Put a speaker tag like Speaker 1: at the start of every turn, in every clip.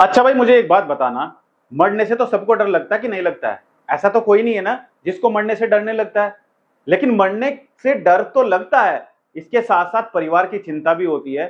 Speaker 1: अच्छा भाई, मुझे एक बात बताना, मरने से तो सबको डर लगता है कि नहीं लगता है? ऐसा तो कोई नहीं है ना जिसको मरने से डर नहीं लगता है। लेकिन मरने से डर तो लगता है, इसके साथ साथ परिवार की चिंता भी होती है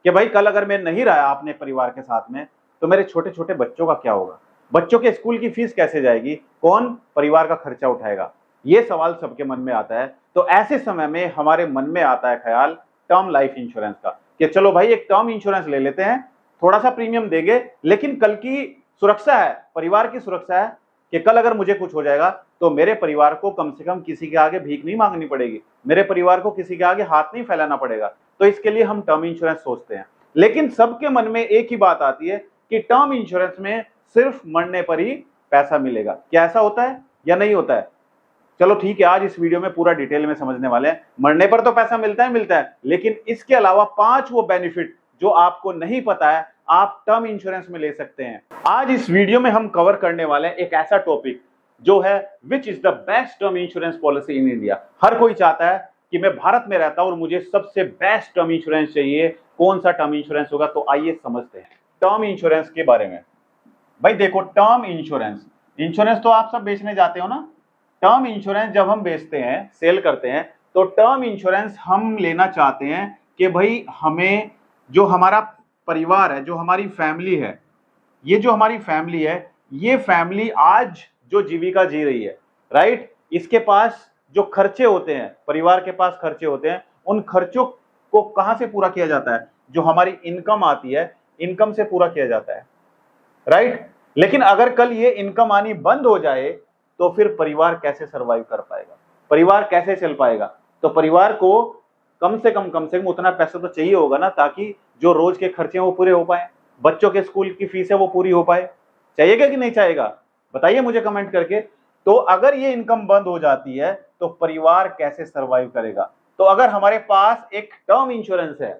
Speaker 1: कि भाई कल अगर मैं नहीं रहा अपने परिवार के साथ में तो मेरे छोटे छोटे बच्चों का क्या होगा, बच्चों के स्कूल की फीस कैसे जाएगी, कौन परिवार का खर्चा उठाएगा, ये सवाल सबके मन में आता है। तो ऐसे समय में हमारे मन में आता है ख्याल टर्म लाइफ इंश्योरेंस का कि चलो भाई एक टर्म इंश्योरेंस ले लेते हैं, थोड़ा सा प्रीमियम देंगे लेकिन कल की सुरक्षा है, परिवार की सुरक्षा है कि कल अगर मुझे कुछ हो जाएगा तो मेरे परिवार को कम से कम किसी के आगे भीख नहीं मांगनी पड़ेगी, मेरे परिवार को किसी के आगे हाथ नहीं फैलाना पड़ेगा। तो इसके लिए हम टर्म इंश्योरेंस सोचते हैं। लेकिन सबके मन में एक ही बात आती है कि टर्म इंश्योरेंस में सिर्फ मरने पर ही पैसा मिलेगा। क्या ऐसा होता है या नहीं होता है? चलो ठीक है, आज इस वीडियो में पूरा डिटेल में समझने वाले हैं। मरने पर तो पैसा मिलता है, लेकिन इसके अलावा 5 वो बेनिफिट जो आपको नहीं पता है आप टर्म इंश्योरेंस में ले सकते हैं। आज इस वीडियो में हम कवर करने वाले हैं एक ऐसा टॉपिक जो है which is the best term insurance policy in India. हर कोई चाहता है कि मैं भारत में रहता हूं और मुझे सबसे बेस्ट टर्म इंश्योरेंस चाहिए, कौन सा टर्म इंश्योरेंस होगा? तो आइए समझते हैं टर्म इंश्योरेंस के बारे में। भाई देखो, टर्म इंश्योरेंस, इंश्योरेंस तो आप सब बेचने जाते हो ना। टर्म इंश्योरेंस जब हम बेचते हैं, सेल करते हैं, तो टर्म इंश्योरेंस हम लेना चाहते हैं कि भाई हमें जो हमारा परिवार है, जो हमारी फैमिली है, ये जो हमारी फैमिली है, ये फैमिली आज जो जीविका जी रही है, राइट, इसके पास जो खर्चे होते हैं, परिवार के पास खर्चे होते हैं, उन खर्चों को कहां से पूरा किया जाता है? जो हमारी इनकम आती है, इनकम से पूरा किया जाता है, राइट। लेकिन अगर कल ये इनकम आनी बंद हो जाए तो फिर परिवार कैसे सरवाइव कर पाएगा, परिवार कैसे चल पाएगा? तो परिवार को कम से कम उतना पैसा तो चाहिए होगा ना, ताकि जो रोज के खर्चे हैं वो पूरे हो पाए, बच्चों के स्कूल की फीस है वो पूरी हो पाए। चाहिएगा कि नहीं चाहिएगा? बताइए मुझे कमेंट करके। तो अगर ये इनकम बंद हो जाती है तो परिवार कैसे सरवाइव करेगा? तो अगर हमारे पास एक टर्म इंश्योरेंस है,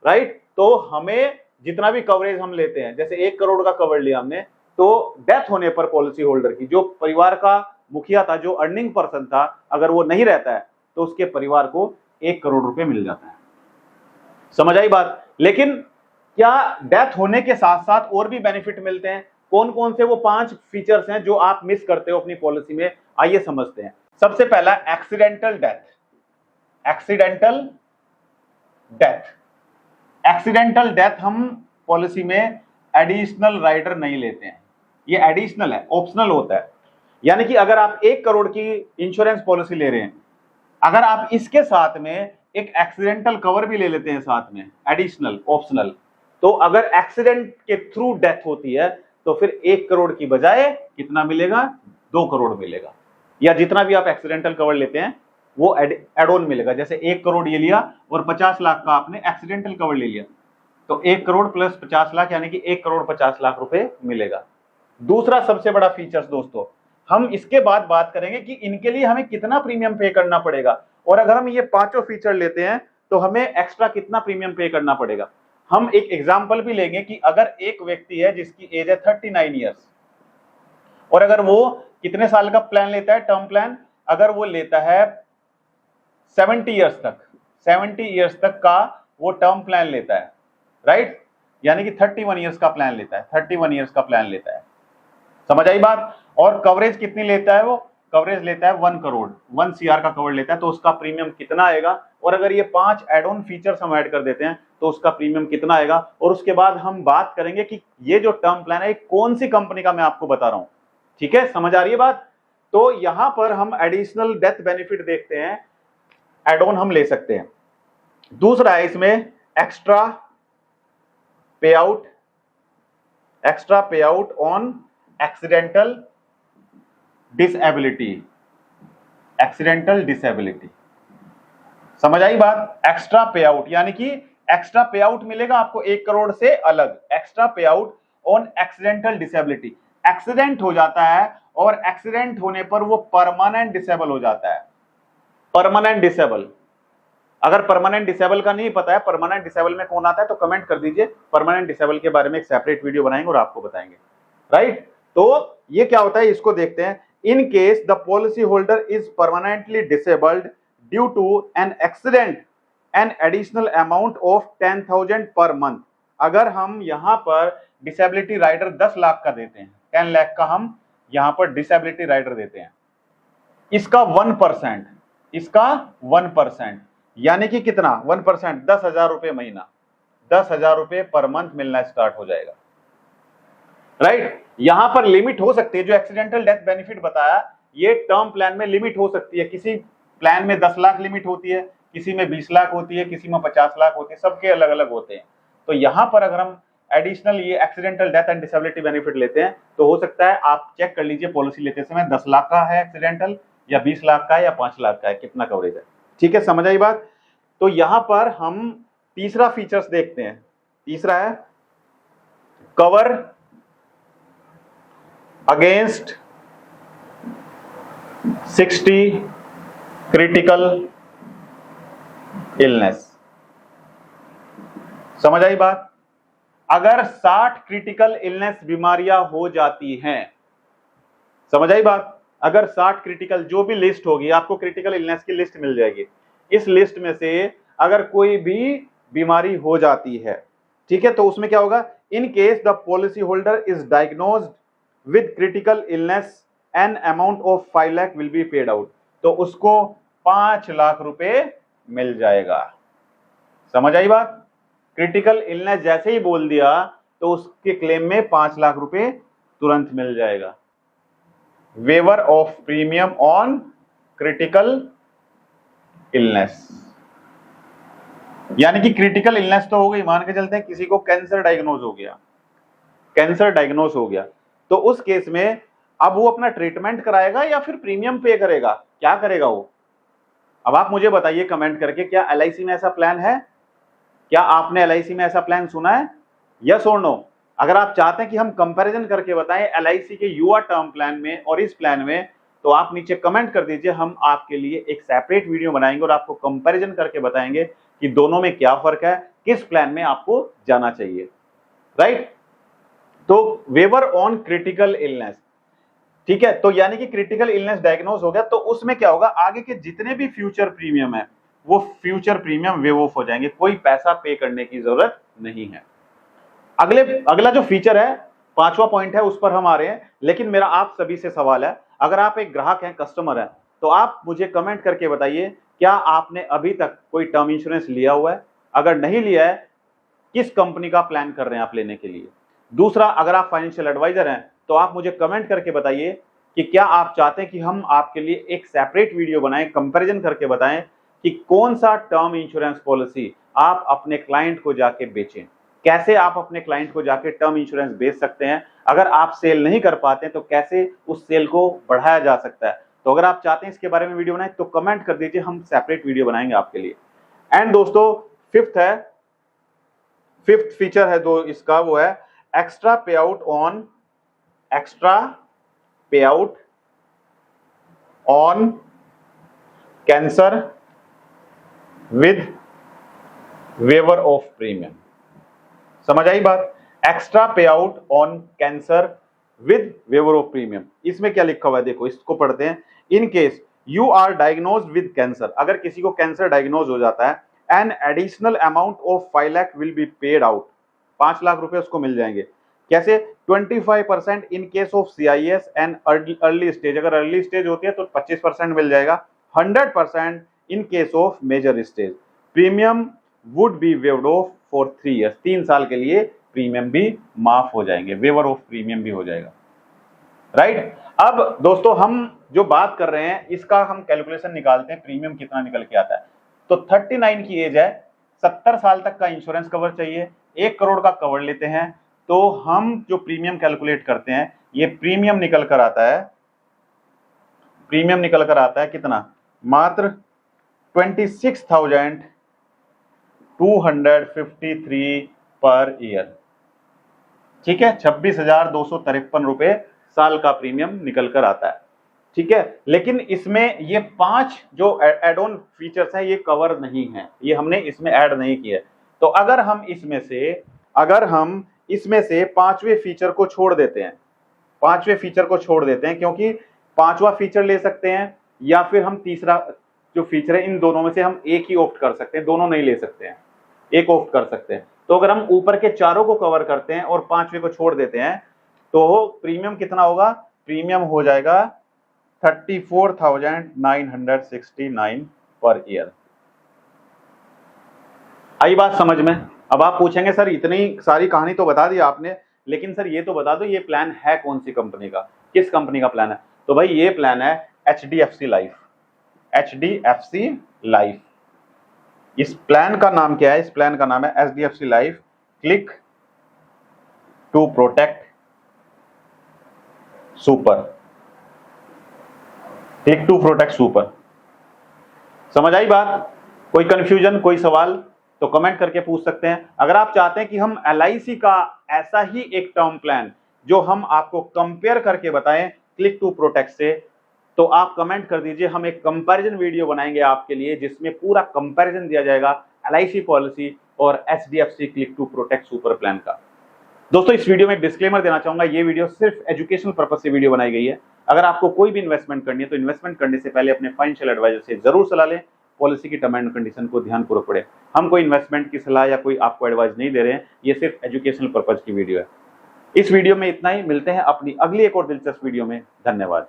Speaker 1: राइट, तो हमें जितना भी कवरेज हम लेते हैं, जैसे 1 करोड़ का कवर लिया हमने, तो डेथ होने पर पॉलिसी होल्डर की, जो परिवार का मुखिया था, जो अर्निंग पर्सन था, अगर वो नहीं रहता है तो उसके परिवार को 1 करोड़ रुपए मिल जाता है। समझ आई बात? लेकिन क्या डेथ होने के साथ साथ और भी बेनिफिट मिलते हैं? कौन कौन से वो 5 फीचर्स हैं जो आप मिस करते हो अपनी पॉलिसी में? आइए समझते हैं। सबसे पहला, accidental death. Accidental death, accidental death हम पॉलिसी में एडिशनल राइडर नहीं लेते हैं, ये एडिशनल है, ऑप्शनल होता है। यानी कि अगर आप 1 करोड़ की इंश्योरेंस पॉलिसी ले रहे हैं, अगर आप इसके साथ में एक एक्सीडेंटल कवर भी ले लेते हैं साथ में, एडिशनल, ऑप्शनल, तो अगर एक्सीडेंट के थ्रू डेथ होती है तो फिर 1 करोड़ की बजाय कितना मिलेगा? 2 करोड़ मिलेगा। या जितना भी आप एक्सीडेंटल कवर लेते हैं वो एड ऑन मिलेगा। जैसे 1 करोड़ ये लिया और 50 लाख का आपने एक्सीडेंटल कवर ले लिया, तो 1 करोड़ प्लस 50 लाख यानी कि 1 करोड़ 50 लाख रुपए मिलेगा। दूसरा सबसे बड़ा फीचर्स दोस्तों, हम इसके बाद बात करेंगे कि इनके लिए हमें कितना प्रीमियम पे करना पड़ेगा, और अगर हम ये 5 फीचर लेते हैं तो हमें एक्स्ट्रा कितना प्रीमियम पे करना पड़ेगा। हम एक एग्जांपल भी लेंगे कि अगर एक व्यक्ति है जिसकी एज है 39 ईयर्स, और अगर वो कितने साल का प्लान लेता है, टर्म प्लान, अगर वो लेता है 70 ईयर्स तक, 70 ईयर्स तक का वो टर्म प्लान लेता है, राइट, यानी कि 31 ईयर्स का प्लान लेता है, 31 ईयर्स का प्लान लेता है। समझ आई बात? और कवरेज कितनी लेता है वो? कवरेज लेता है 1 करोड़, 1 CR का कवर लेता है, तो उसका प्रीमियम कितना आएगा? और अगर ये 5 एड ऑन फीचर्स हम ऐड कर देते हैं तो उसका प्रीमियम कितना आएगा? और उसके बाद हम बात करेंगे कि ये जो टर्म प्लान है कौन सी कंपनी का मैं आपको बता रहा हूं। ठीक है, समझ आ रही है बात? तो यहां पर हम एडिशनल डेथ बेनिफिट देखते हैं, एड ऑन हम ले सकते हैं। दूसरा है इसमें extra pay out on accidental disability. Accidental disability, समझ आई बात? एक्स्ट्रा पे आउट यानी कि एक्स्ट्रा पे आउट मिलेगा आपको 1 करोड़ से अलग, extra pay out on accidental disability. Accident हो जाता है और एक्सीडेंट होने पर वो परमानेंट डिसेबल हो जाता है। परमानेंट डिसेबल, अगर परमानेंट डिसेबल का नहीं पता है, परमानेंट डिसेबल में कौन आता है तो कमेंट कर दीजिए, परमानेंट डिसेबल के बारे में एक सेपरेट वीडियो बनाएंगे और आपको बताएंगे, राइट। तो ये क्या होता है इसको देखते हैं। In case the policy holder is permanently disabled due to an accident, an additional amount of 10,000 per month. अगर हम यहाँ पर डिसेबिलिटी राइडर 10 लाख का देते हैं, 10 लाख का हम यहाँ पर डिसेबिलिटी राइडर देते हैं, इसका 1%, इसका 1%, यानी कि कितना 1%, 10,000 रुपये महीना, 10,000 रुपये पर मंथ मिलना स्टार्ट हो जाएगा, राइट। यहां पर लिमिट हो सकती है, जो एक्सीडेंटल डेथ बेनिफिट बताया ये टर्म प्लान में लिमिट हो सकती है, किसी प्लान में 10 लाख लिमिट होती है, किसी में 20 लाख होती है, किसी में 50 लाख होती है, सबके अलग अलग होते हैं। तो यहां पर अगर हम एडिशनल ये accidental death and disability benefit लेते हैं तो हो सकता है आप चेक कर लीजिए पॉलिसी लेते समय 10 लाख का है एक्सीडेंटल, या 20 लाख का है, या 5 लाख का है, कितना कवरेज है। ठीक है, समझ आई बात। तो यहां पर हम तीसरा फीचर्स देखते हैं, तीसरा है कवर अगेंस्ट 60 क्रिटिकल इलनेस। समझ आई बात। अगर 60 क्रिटिकल इलनेस बीमारियां हो जाती हैं, समझ आई बात, अगर 60 क्रिटिकल, जो भी लिस्ट होगी आपको क्रिटिकल इलनेस की लिस्ट मिल जाएगी, इस लिस्ट में से अगर कोई भी बीमारी हो जाती है, ठीक है, तो उसमें क्या होगा, इन case the policy holder is diagnosed with critical illness an amount of 5 lakh will be paid out, तो उसको 5 लाख रुपए मिल जाएगा। समझ आई बात। क्रिटिकल इलनेस जैसे ही बोल दिया तो उसके क्लेम में 5 लाख रुपए तुरंत मिल जाएगा। Waiver of premium on critical illness, यानी कि क्रिटिकल इलनेस तो हो गई, मान के चलते हैं किसी को कैंसर डायग्नोज हो गया, कैंसर डायग्नोज हो गया, तो उस केस में अब वो अपना ट्रीटमेंट कराएगा या फिर प्रीमियम पे करेगा, क्या करेगा वो। अब आप मुझे बताइए कमेंट करके, क्या एलआईसी में ऐसा प्लान है, क्या आपने एलआईसी में ऐसा प्लान सुना है, यस और नो। अगर आप चाहते हैं कि हम कंपैरिजन करके बताएं एलआईसी के युवा टर्म प्लान में और इस प्लान में, तो आप नीचे कमेंट कर दीजिए, हम आपके लिए एक सेपरेट वीडियो बनाएंगे और आपको कंपैरिजन करके बताएंगे कि दोनों में क्या फर्क है, किस प्लान में आपको जाना चाहिए, राइट। तो वेवर ऑन क्रिटिकल इलनेस, ठीक है, तो यानी कि क्रिटिकल इलनेस डायग्नोज हो गया तो उसमें क्या होगा, आगे के जितने भी फ्यूचर प्रीमियम है वो फ्यूचर प्रीमियम वेव ऑफ हो जाएंगे, कोई पैसा पे करने की जरूरत नहीं है। अगला जो फीचर है, 5वां पॉइंट है, उस पर हम आ रहे हैं, लेकिन मेरा आप सभी से सवाल है, अगर आप एक ग्राहक हैं, कस्टमर हैं, तो आप मुझे कमेंट करके बताइए क्या आपने अभी तक कोई टर्म इंश्योरेंस लिया हुआ है, अगर नहीं लिया है किस कंपनी का प्लान कर रहे हैं आप लेने के लिए। दूसरा, अगर आप फाइनेंशियल एडवाइजर हैं तो आप मुझे कमेंट करके बताइए कि क्या आप चाहते हैं कि हम आपके लिए एक सेपरेट वीडियो बनाएं, कंपैरिजन करके बताएं कि कौन सा टर्म इंश्योरेंस पॉलिसी आप अपने क्लाइंट को जाके बेचें, कैसे आप अपने क्लाइंट को जाके टर्म इंश्योरेंस बेच सकते हैं, अगर आप सेल नहीं कर पाते तो कैसे उस सेल को बढ़ाया जा सकता है। तो अगर आप चाहते हैं इसके बारे में वीडियो बनाएं तो कमेंट कर दीजिए, हम सेपरेट वीडियो बनाएंगे आपके लिए। एंड दोस्तों फिफ्थ फीचर है दो इसका, वो है extra pay out on cancer with waiver of premium. समझ आई बात। Extra pay out on cancer with waiver of premium, इसमें क्या लिखा हुआ है देखो, इसको पढ़ते हैं। In case you are diagnosed with cancer, अगर किसी को कैंसर डायग्नोज हो जाता है, an additional amount of 5 lakh will be paid out, 5 lakh रुपए उसको मिल जाएंगे। कैसे, 25% in case of CIS and early stage, अगर अर्ली स्टेज होती है तो 25% मिल जाएगा, 100% in case of major stage. Premium would be waived off for 3 years, 3 साल के लिए प्रीमियम भी माफ हो जाएंगे, वेवर ऑफ प्रीमियम भी हो जाएगा, राइट। अब दोस्तों हम जो बात कर रहे हैं इसका हम कैलकुलेशन निकालते हैं, प्रीमियम कितना निकल के आता है। तो 39 की एज है, 70 साल तक का इंश्योरेंस कवर चाहिए, 1 करोड़ का कवर लेते हैं, तो हम जो प्रीमियम कैलकुलेट करते हैं, ये प्रीमियम निकल कर आता है कितना, मात्र 26,253 पर ईयर, ठीक है, 26,253 रुपए साल का प्रीमियम निकल कर आता है, ठीक है। लेकिन इसमें ये 5 जो एड ऑन फीचर्स हैं ये कवर नहीं है, ये हमने इसमें ऐड नहीं किया। तो अगर हम इसमें से 5वें फीचर को छोड़ देते हैं, क्योंकि 5वां फीचर ले सकते हैं या फिर हम तीसरा जो फीचर है, इन दोनों में से हम एक ही ऑप्ट कर सकते हैं, दोनों नहीं ले सकते हैं, एक ऑप्ट कर सकते हैं। तो अगर हम ऊपर के चारों को कवर करते हैं और पांचवे को छोड़ देते हैं तो प्रीमियम कितना होगा? प्रीमियम हो जाएगा 34,969 पर ईयर। आई बात समझ में? अब आप पूछेंगे सर इतनी सारी कहानी तो बता दी आपने, लेकिन सर ये तो बता दो ये प्लान है कौन सी कंपनी का, किस कंपनी का प्लान है? तो भाई ये प्लान है HDFC लाइफ। HDFC लाइफ, इस प्लान का नाम क्या है? इस प्लान का नाम है HDFC life click to protect super. Click to protect super. समझ आई बात? कोई कंफ्यूजन, कोई सवाल तो कमेंट करके पूछ सकते हैं। अगर आप चाहते हैं कि हम LIC का ऐसा ही एक टर्म प्लान जो हम आपको कंपेयर करके बताएं क्लिक टू प्रोटेक्ट से, तो आप कमेंट कर दीजिए। हम एक कंपैरिजन वीडियो बनाएंगे आपके लिए जिसमें पूरा कंपैरिजन दिया जाएगा LIC पॉलिसी और HDFC click to protect super plan का। दोस्तों इस वीडियो में एक डिस्क्लेमर देना चाहूंगा, ये वीडियो सिर्फ एजुकेशनल पर्पज से वीडियो बनाई गई है। अगर आपको कोई भी इन्वेस्टमेंट करनी है तो इन्वेस्टमेंट करने से पहले अपने फाइनेंशियल एडवाइजर से जरूर सलाह लें। पॉलिसी की टर्म एंड कंडीशन को ध्यानपूर्वक पढ़ें। हम कोई इन्वेस्टमेंट की सलाह या कोई आपको एडवाइस नहीं दे रहे हैं, ये सिर्फ एजुकेशनल पर्पज की वीडियो है। इस वीडियो में इतना ही, मिलते हैं अपनी अगली एक और दिलचस्प वीडियो में। धन्यवाद।